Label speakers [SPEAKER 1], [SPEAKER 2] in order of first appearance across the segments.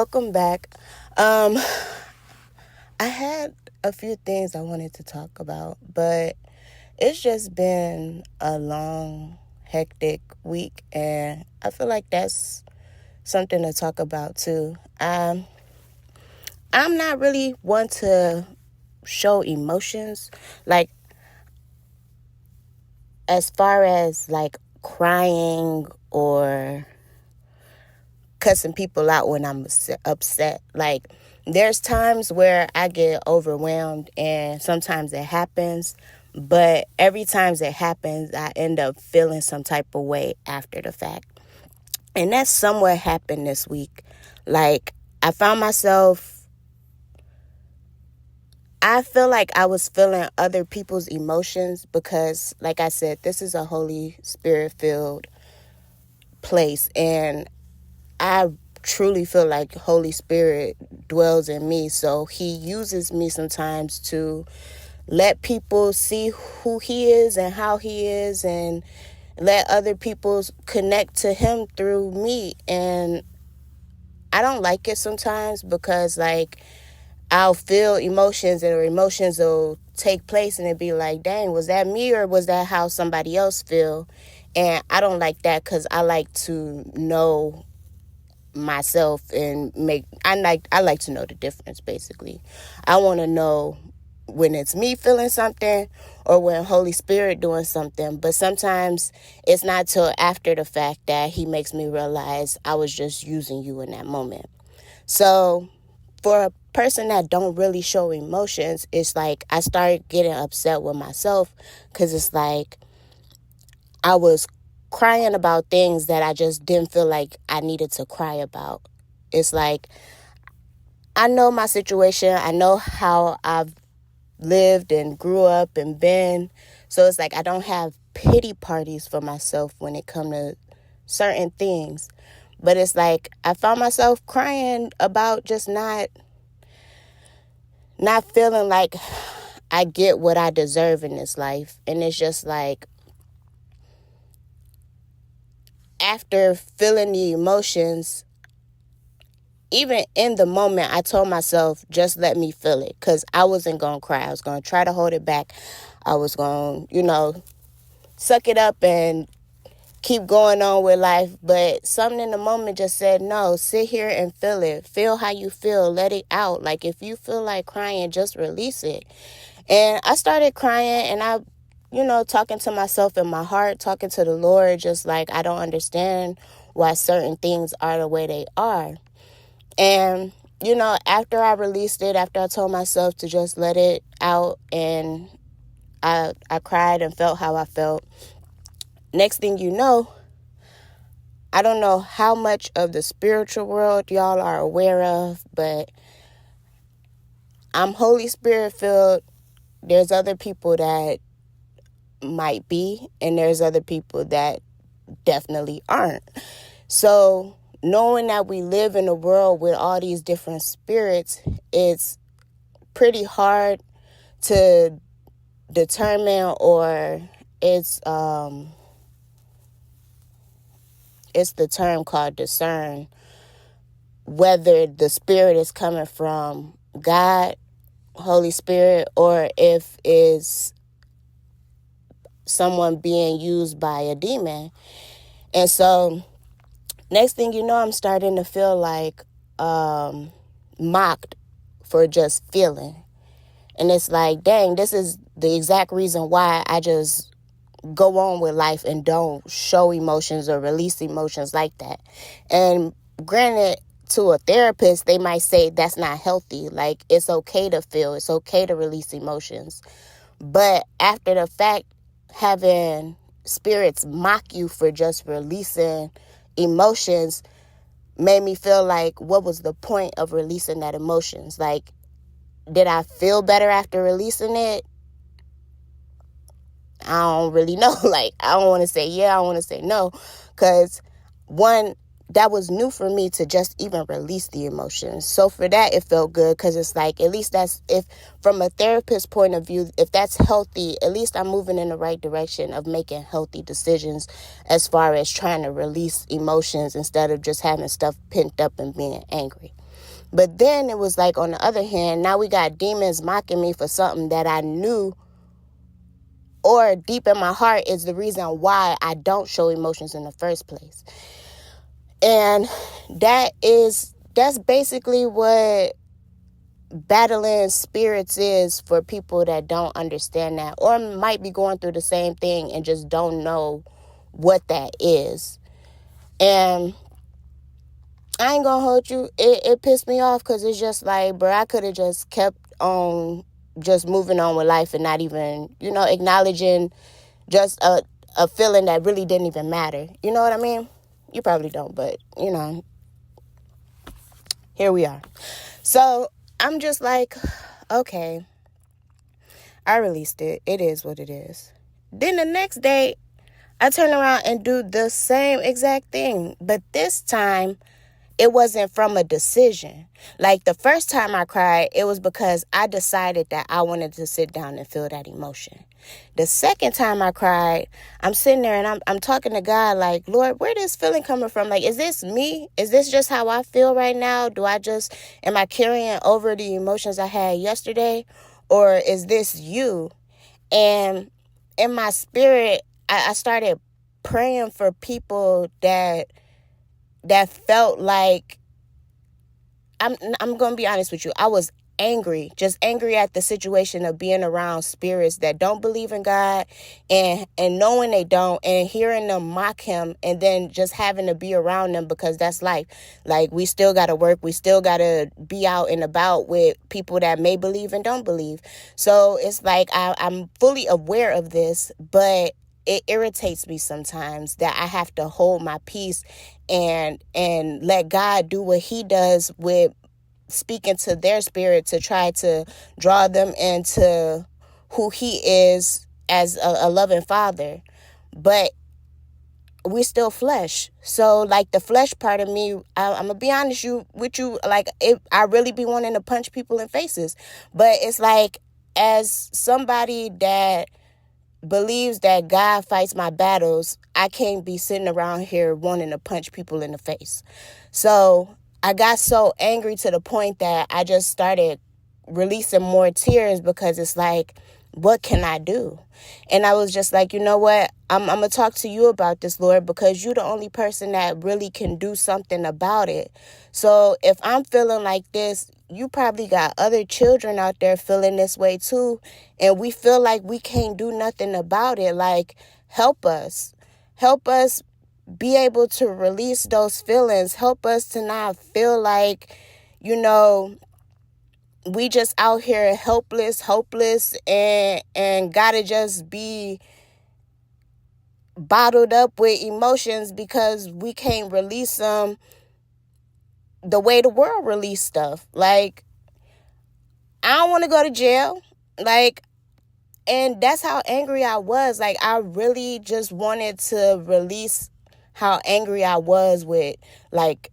[SPEAKER 1] welcome back. Um, I had a few things I wanted to talk about, but it's just been a long, hectic week, and I feel like that's something to talk about too. I'm not really one to show emotions, like as far as like crying or cussing people out when I'm upset. Like, there's times where I get overwhelmed, and sometimes it happens, but every time it happens, I end up feeling some type of way after the fact. And that's somewhat happened this week. Like, I found myself, I feel like I was feeling other people's emotions because, like I said, this is a Holy Spirit filled place, and I truly feel like Holy Spirit dwells in me. So he uses me sometimes to let people see who he is and how he is, and let other people connect to him through me. And I don't like it sometimes because, like, I'll feel emotions and emotions will take place and it'd be like, dang, was that me or was that how somebody else feel? And I don't like that because I like to know myself and I like to know the difference. Basically, I want to know when it's me feeling something or when Holy Spirit doing something. But sometimes it's not till after the fact that he makes me realize I was just using you in that moment. So for a person that don't really show emotions, it's like I start getting upset with myself because it's like I was crying about things that I just didn't feel like I needed to cry about. It's like I know my situation. I know how I've lived and grew up and been. So it's like I don't have pity parties for myself when it comes to certain things. But it's like I found myself crying about just not feeling like I get what I deserve in this life. And it's just like after feeling the emotions, even in the moment, I told myself, just let me feel it. Because I wasn't going to cry. I was going to try to hold it back. I was going to, suck it up and keep going on with life. But something in the moment just said, no, sit here and feel it. Feel how you feel. Let it out. Like, if you feel like crying, just release it. And I started crying, and I talking to myself in my heart, talking to the Lord, just like I don't understand why certain things are the way they are. And, after I released it, after I told myself to just let it out, and I cried and felt how I felt, next thing you know, I don't know how much of the spiritual world y'all are aware of, but I'm Holy Spirit filled. There's other people that might be, and there's other people that definitely aren't. So knowing that we live in a world with all these different spirits, it's pretty hard to determine, or it's the term called discern, whether the spirit is coming from God, Holy Spirit, or if it's someone being used by a demon. And so next thing you know, I'm starting to feel like mocked for just feeling. And it's like, dang, this is the exact reason why I just go on with life and don't show emotions or release emotions like that. And granted, to a therapist, they might say that's not healthy. Like, it's okay to feel. It's okay to release emotions. But after the fact, having spirits mock you for just releasing emotions made me feel like, what was the point of releasing that emotions? Like, did I feel better after releasing it? I don't really know. Like, I don't want to say yeah, I want to say no. Because one, that was new for me to just even release the emotions. So for that, it felt good, because it's like, at least that's, if from a therapist point of view, if that's healthy, at least I'm moving in the right direction of making healthy decisions as far as trying to release emotions instead of just having stuff pent up and being angry. But then it was like, on the other hand, now we got demons mocking me for something that I knew, or deep in my heart, is the reason why I don't show emotions in the first place. And that's basically what battling spirits is for people that don't understand that, or might be going through the same thing and just don't know what that is. And I ain't gonna hold you, it pissed me off, because it's just like, bro, I could have just kept on just moving on with life and not even, acknowledging just a feeling that really didn't even matter. You know what I mean? You probably don't, but, here we are. So I'm just like, okay, I released it. It is what it is. Then the next day, I turn around and do the same exact thing. But this time, it wasn't from a decision. Like the first time I cried, it was because I decided that I wanted to sit down and feel that emotion. The second time I cried, I'm sitting there and I'm talking to God like, Lord, where this feeling coming from? Like, is this me? Is this just how I feel right now? Am I carrying over the emotions I had yesterday? Or is this you? And in my spirit, I started praying for people that felt like, I'm going to be honest with you, I was angry, just angry at the situation of being around spirits that don't believe in God, and knowing they don't, and hearing them mock him, and then just having to be around them, because that's life. Like, we still got to work, we still got to be out and about with people that may believe and don't believe. So it's like, I'm fully aware of this, but it irritates me sometimes that I have to hold my peace and let God do what he does with speaking to their spirit to try to draw them into who he is as a loving father. But we still flesh. So like the flesh part of me, I'm gonna be honest with you, like I really be wanting to punch people in faces. But it's like, as somebody that believes that God fights my battles, I can't be sitting around here wanting to punch people in the face. So I got so angry to the point that I just started releasing more tears, because it's like, what can I do? And I was just like, you know what? I'm going to talk to you about this, Lord, because you're the only person that really can do something about it. So if I'm feeling like this, you probably got other children out there feeling this way too. And we feel like we can't do nothing about it. Like, help us. Help us be able to release those feelings. Help us to not feel like, we just out here helpless, hopeless, and gotta just be bottled up with emotions because we can't release them the way the world release stuff. Like, I don't want to go to jail. Like, and that's how angry I was. Like, I really just wanted to release how angry I was with, like,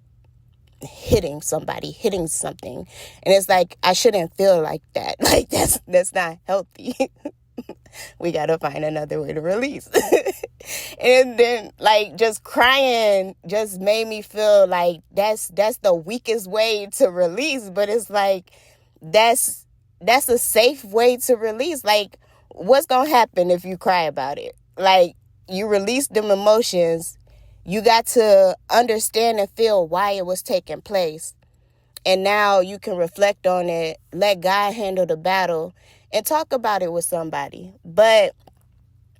[SPEAKER 1] hitting somebody, hitting something. And it's like, I shouldn't feel like that. Like, that's not healthy. We gotta find another way to release. And then, like, just crying just made me feel like that's the weakest way to release. But it's like, that's a safe way to release. Like, what's gonna happen if you cry about it? Like, you release them emotions, you got to understand and feel why it was taking place. And now you can reflect on it, let God handle the battle, and talk about it with somebody. But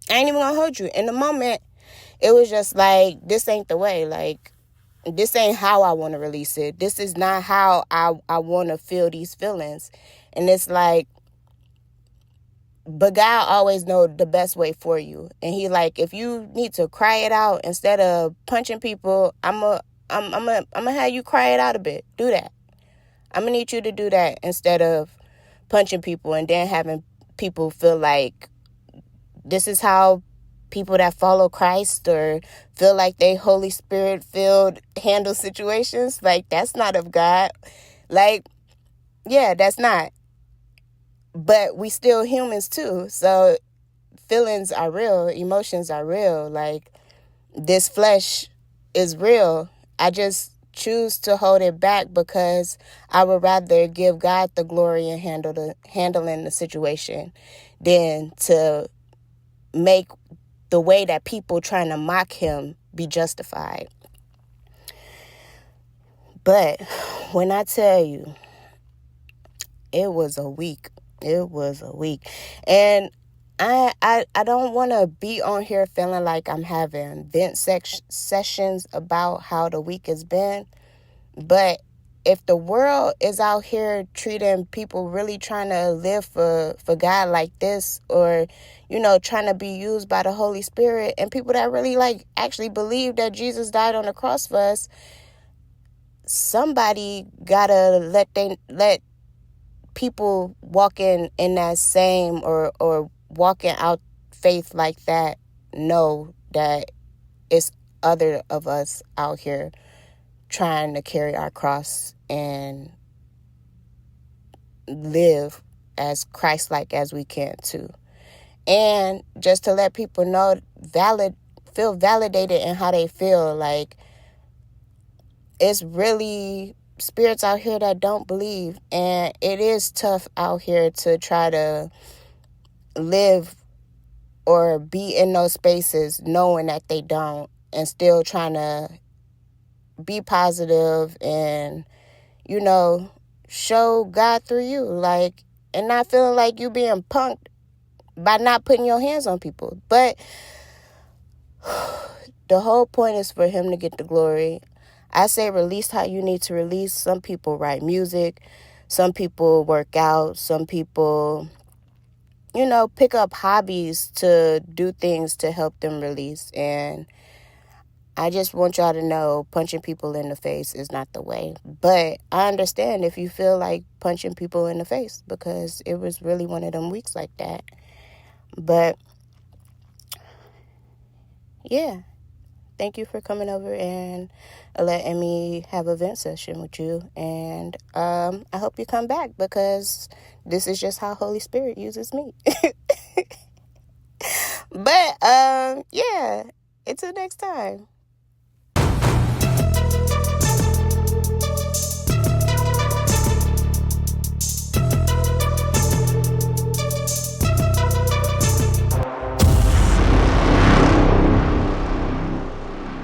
[SPEAKER 1] I ain't even gonna hold you. In the moment, it was just like, this ain't the way. Like, this ain't how I want to release it. This is not how I want to feel these feelings. And it's like, but God always knows the best way for you. And he like, if you need to cry it out instead of punching people, I'm gonna have you cry it out a bit. Do that. I'm gonna need you to do that instead of punching people and then having people feel like this is how people that follow Christ or feel like they Holy Spirit filled handle situations. Like, that's not of God. Like, yeah, that's not. But we still humans too. So feelings are real. Emotions are real. Like, this flesh is real. I just choose to hold it back because I would rather give God the glory and handling the situation than to make the way that people trying to mock him be justified. But when I tell you, it was a week. It was a week. And I don't want to be on here feeling like I'm having vent sessions about how the week has been. But if the world is out here treating people really trying to live for God like this, or, trying to be used by the Holy Spirit, and people that really actually believe that Jesus died on the cross for us, somebody gotta let people walking in that same or walking out faith like that know that it's other of us out here trying to carry our cross and live as Christ-like as we can too. And just to let people know, feel validated in how they feel. Like, it's really spirits out here that don't believe, and it is tough out here to try to live or be in those spaces knowing that they don't, and still trying to be positive and show God through you, like, and not feeling like you being punked by not putting your hands on people. But the whole point is for him to get the glory. I say release how you need to release. Some people write music. Some people work out. Some people, pick up hobbies to do things to help them release. And I just want y'all to know, punching people in the face is not the way. But I understand if you feel like punching people in the face, because it was really one of them weeks like that. But yeah, thank you for coming over and letting me have a vent session with you. And I hope you come back, because this is just how Holy Spirit uses me. But yeah, until next time.